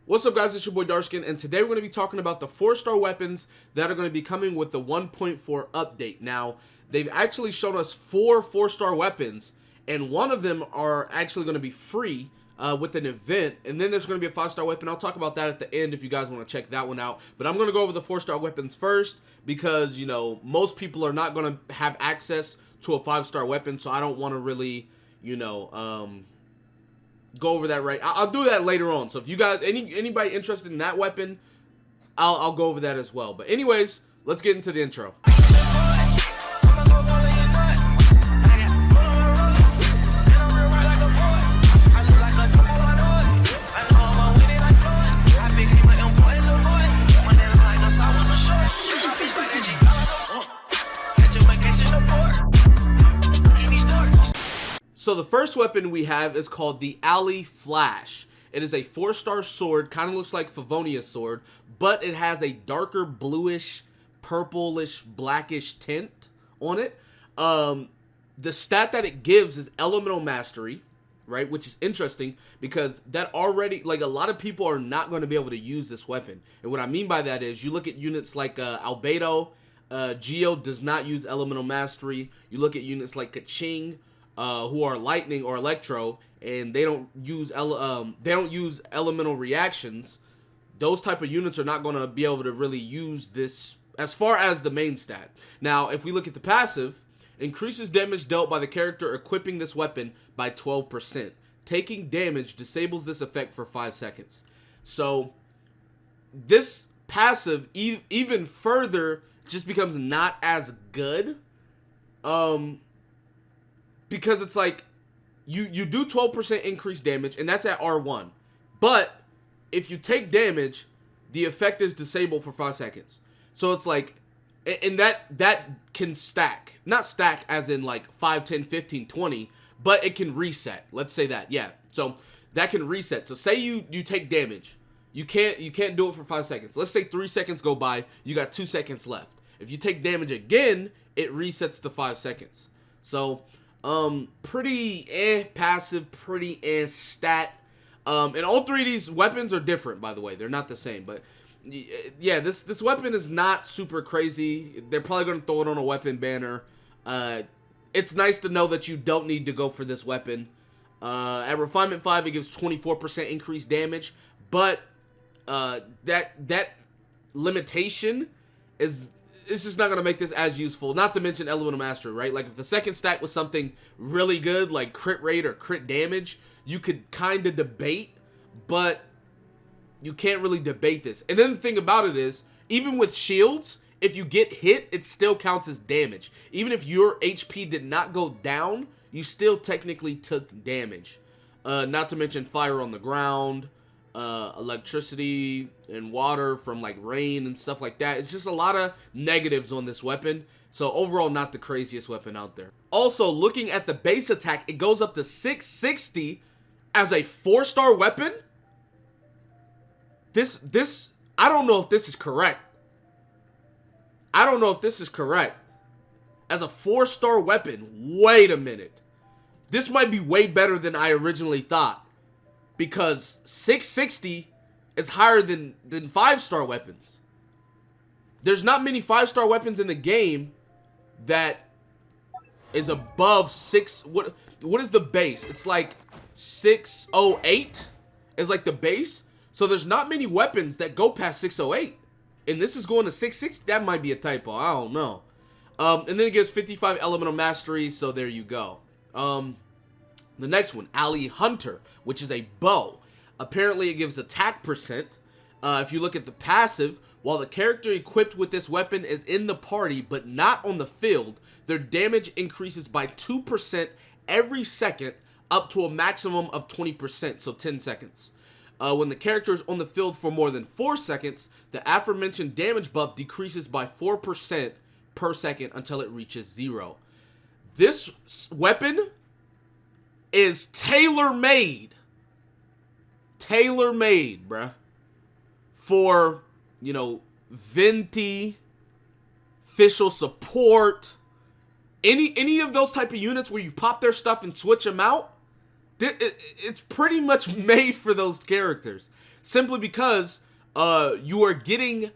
What's up, guys? It's your boy Darskin, and today we're going to be talking about the 4-star weapons that are going to be coming with the 1.4 update. Now, they've actually shown us 4-star weapons, and one of them are actually going to be free with an event, and then there's going to be a 5-star weapon. I'll talk about that at the end if you guys want to check that one out, but I'm going to go over the 4-star weapons first because, you know, most people are not going to have access to a 5-star weapon, so I don't want to really, you know, go over that right. I'll do that later on. So if you guys, anybody interested in that weapon, I'll go over that as well. But anyways, let's get into the intro. So the first weapon we have is called the Alley Flash. It is a 4-star sword, kind of looks like Favonia's sword, but it has a darker bluish, purplish, blackish tint on it. The stat that it gives is Elemental Mastery, right? Which is interesting because that already, like, a lot of people are not going to be able to use this weapon. And what I mean by that is you look at units like Albedo, Geo does not use Elemental Mastery. You look at units like Kaching, who are lightning or electro, and they don't use elemental reactions. Those type of units are not going to be able to really use this as far as the main stat. Now, if we look at the passive, increases damage dealt by the character equipping this weapon by 12%. Taking damage disables this effect for 5 seconds. So this passive even further just becomes not as good. Because it's like, you do 12% increased damage, and that's at R1. But, if you take damage, the effect is disabled for 5 seconds. So it's like, and that can stack. Not stack as in like 5, 10, 15, 20, but it can reset. Let's say that, yeah. So, that can reset. So say you take damage. You can't do it for 5 seconds. Let's say 3 seconds go by, you got 2 seconds left. If you take damage again, it resets to 5 seconds. So, pretty passive, pretty stat. And all three of these weapons are different, by the way. They're not the same, but yeah, this weapon is not super crazy. They're probably going to throw it on a weapon banner. It's nice to know that you don't need to go for this weapon. At Refinement 5, it gives 24% increased damage, but that limitation is... It's just not going to make this as useful. Not to mention Elemental Mastery, right? Like, if the second stack was something really good, like crit rate or crit damage, you could kind of debate, but you can't really debate this. And then the thing about it is, even with shields, if you get hit, it still counts as damage. Even if your HP did not go down, you still technically took damage. Not to mention fire on the ground, electricity and water from like rain and stuff like that. It's just a lot of negatives on this weapon. So overall, not the craziest weapon out there. Also, looking at the base attack, it goes up to 660 as a 4-star weapon. This I don't know if this is correct. I don't know if this is correct. As a 4-star weapon, wait a minute. This might be way better than I originally thought. Because 660 is higher than 5-star weapons. There's not many 5-star weapons in the game that is above 6. What is the base? It's like 608 is like the base. So there's not many weapons that go past 608. And this is going to 660. That might be a typo. I don't know. And then it gives 55 Elemental Mastery. So there you go. The next one, Alley Hunter, which is a bow. Apparently, it gives attack percent. If you look at the passive, while the character equipped with this weapon is in the party but not on the field, their damage increases by 2% every second up to a maximum of 20%, so 10 seconds. When the character is on the field for more than 4 seconds, the aforementioned damage buff decreases by 4% per second until it reaches 0. This weapon is tailor-made, bruh, for, you know, Venti, official support, any of those type of units where you pop their stuff and switch them out. It's pretty much made for those characters. simply because you're getting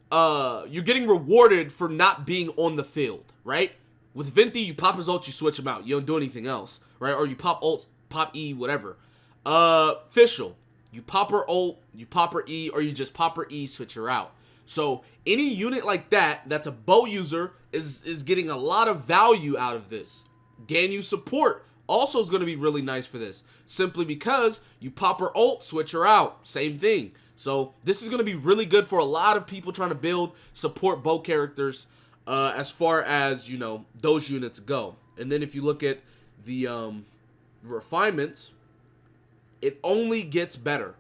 rewarded for not being on the field, right? With Venti, you pop his ult, you switch him out. You don't do anything else, right? Or you pop ult, pop E, whatever. Fischl, you pop her ult, you pop her E, or you just pop her E, switch her out. So any unit like that that's a bow user is getting a lot of value out of this. Ganyu support also is going to be really nice for this, simply because you pop her ult, switch her out, same thing. So this is going to be really good for a lot of people trying to build support bow characters as far as, you know, those units go. And then if you look at the refinements, it only gets better.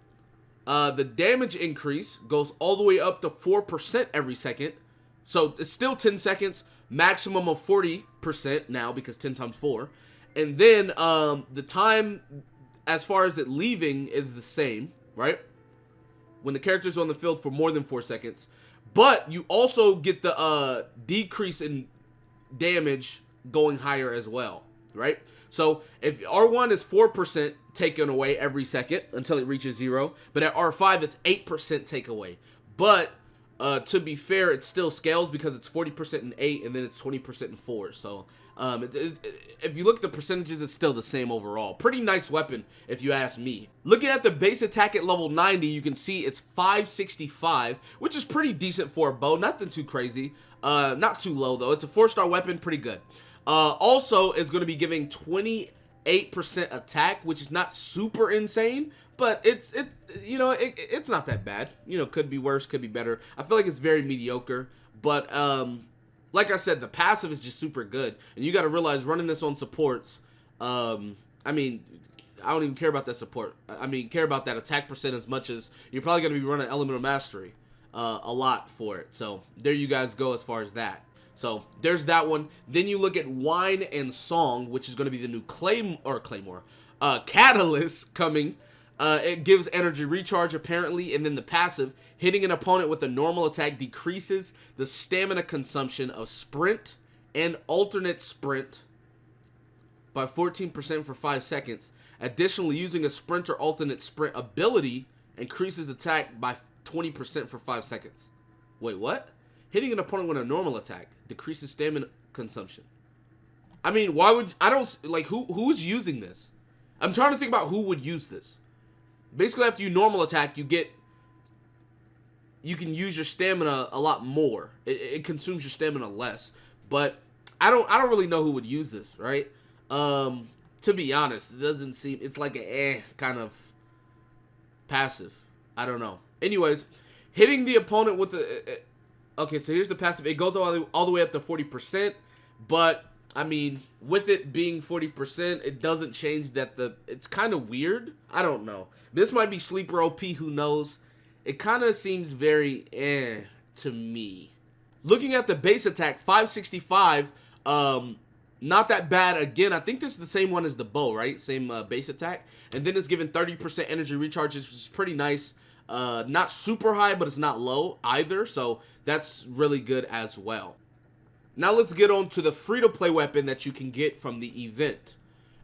The damage increase goes all the way up to 4% every second. So it's still 10 seconds, maximum of 40% now because 10 times 4. And then the time as far as it leaving is the same, right? When the character's on the field for more than 4 seconds. But you also get the decrease in damage going higher as well, right? So if R1 is 4% taken away every second until it reaches 0, but at R5 it's 8% takeaway. But to be fair, it still scales because it's 40% in 8 and then it's 20% in 4. So if you look at the percentages, it's still the same overall. Pretty nice weapon if you ask me. Looking at the base attack at level 90, you can see it's 565, which is pretty decent for a bow. Nothing too crazy. Not too low though. It's a 4-star weapon, pretty good. Also is going to be giving 28% attack, which is not super insane, but it's not that bad. You know, could be worse, could be better. I feel like it's very mediocre, but like I said, the passive is just super good, and you got to realize running this on supports. I mean, I don't even care about that support. I mean, care about that attack percent as much as you're probably going to be running Elemental Mastery a lot for it. So there you guys go as far as that. So there's that one. Then you look at Wine and Song, which is going to be the new Catalyst coming. It gives energy recharge apparently, and then the passive, hitting an opponent with a normal attack decreases the stamina consumption of sprint and alternate sprint by 14% for 5 seconds. Additionally, using a sprint or alternate sprint ability increases attack by 20% for 5 seconds. Wait, what? Hitting an opponent with a normal attack decreases stamina consumption. I mean, why would... I don't... Like, who's using this? I'm trying to think about who would use this. Basically, after you normal attack, you get... You can use your stamina a lot more. It consumes your stamina less. But I don't really know who would use this, right? To be honest, it doesn't seem... It's like a kind of passive. I don't know. Anyways, hitting the opponent with the... Okay, so here's the passive. It goes all the way up to 40%, but, I mean, with it being 40%, it doesn't change that it's kind of weird. I don't know. This might be sleeper OP, who knows? It kind of seems very to me. Looking at the base attack, 565, not that bad. Again, I think this is the same one as the bow, right? Same base attack. And then it's given 30% energy recharges, which is pretty nice. Not super high, but it's not low either, so that's really good as well. Now let's get on to the free-to-play weapon that you can get from the event.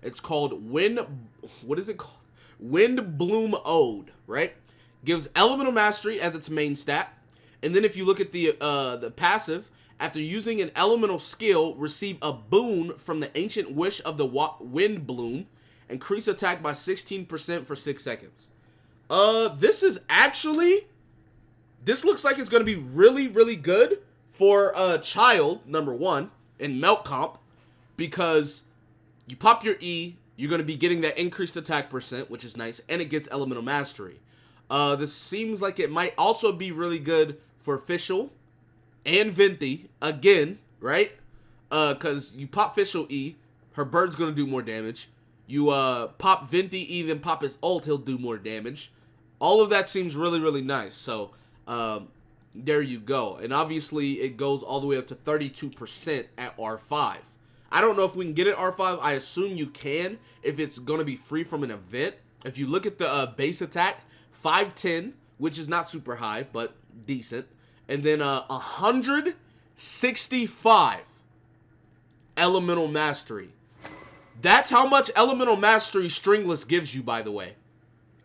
It's called what is it called? Wind Bloom Ode, right? Gives Elemental Mastery as its main stat, and then if you look at the passive, after using an elemental skill, receive a boon from the Ancient Wish of the Wind Bloom, increase attack by 16% for 6 seconds. This looks like it's going to be really, really good for Child, number 1, in Melt Comp, because you pop your E, you're going to be getting that increased attack percent, which is nice, and it gets Elemental Mastery. This seems like it might also be really good for Fischl and Venti, again, right? Because you pop Fischl E, her bird's going to do more damage. You pop Venti E, then pop his ult, he'll do more damage. All of that seems really, really nice. So, there you go. And obviously, it goes all the way up to 32% at R5. I don't know if we can get it R5. I assume you can if it's going to be free from an event. If you look at the base attack, 510, which is not super high, but decent. And then 165 Elemental Mastery. That's how much Elemental Mastery Stringless gives you, by the way.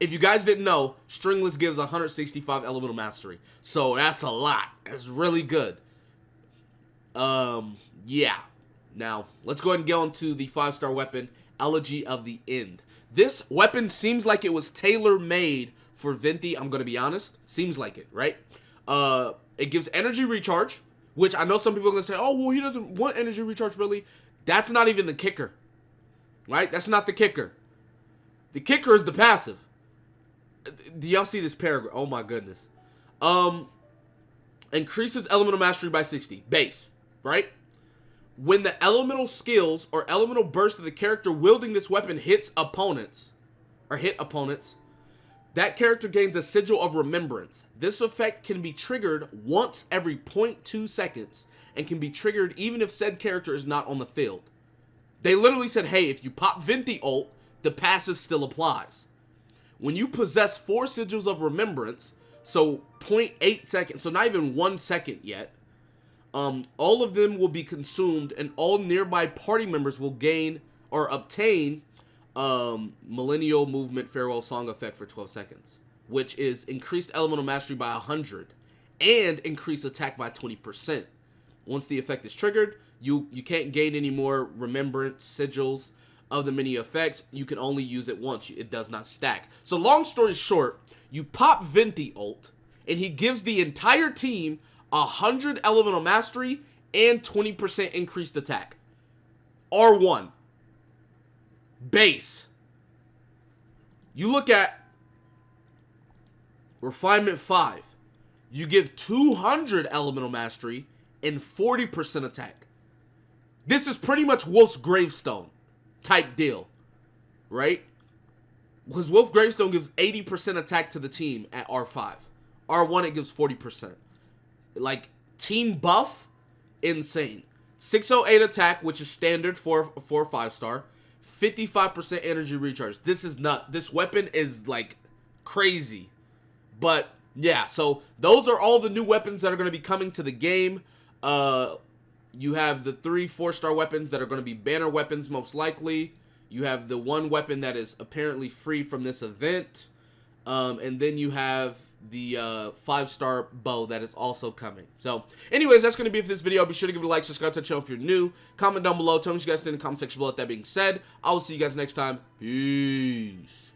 If you guys didn't know, Stringless gives 165 elemental mastery. So that's a lot. That's really good. Yeah. Now, let's go ahead and get on to the 5-star weapon, Elegy of the End. This weapon seems like it was tailor-made for Venti, I'm going to be honest. Seems like it, right? It gives energy recharge, which I know some people are going to say, oh, well, he doesn't want energy recharge, really. That's not even the kicker, right? That's not the kicker. The kicker is the passive. Do y'all see this paragraph? Oh, my goodness. Increases elemental mastery by 60. Base, right? When the elemental skills or elemental burst of the character wielding this weapon hit opponents, that character gains a sigil of remembrance. This effect can be triggered once every 0.2 seconds and can be triggered even if said character is not on the field. They literally said, hey, if you pop Venti ult, the passive still applies. When you possess 4 sigils of remembrance, so 0.8 seconds, so not even 1 second yet, all of them will be consumed and all nearby party members will gain or obtain Millennial Movement Farewell Song effect for 12 seconds, which is increased elemental mastery by 100 and increased attack by 20%. Once the effect is triggered, you can't gain any more remembrance sigils of the many effects. You can only use it once. It does not stack. So long story short, you pop Venti ult and he gives the entire team 100 elemental mastery and 20% increased attack. R1. Base. You look at Refinement 5. You give 200 elemental mastery and 40% attack. This is pretty much Wolf's Gravestone type deal, right? Because Wolf Gravestone gives 80% attack to the team at R5. R1, it gives 40%. Like, team buff, insane. 608 attack, which is standard for a 5-star. 55% energy recharge. This is nuts. This weapon is, like, crazy. But, yeah, so those are all the new weapons that are going to be coming to the game. You have the 3 4-star weapons that are going to be banner weapons, most likely. You have the 1 weapon that is apparently free from this event. And then you have the 5-star bow that is also coming. So, anyways, that's going to be it for this video. Be sure to give it a like, subscribe to the channel if you're new. Comment down below. Tell me what you guys think in the comment section below. With that being said, I will see you guys next time. Peace.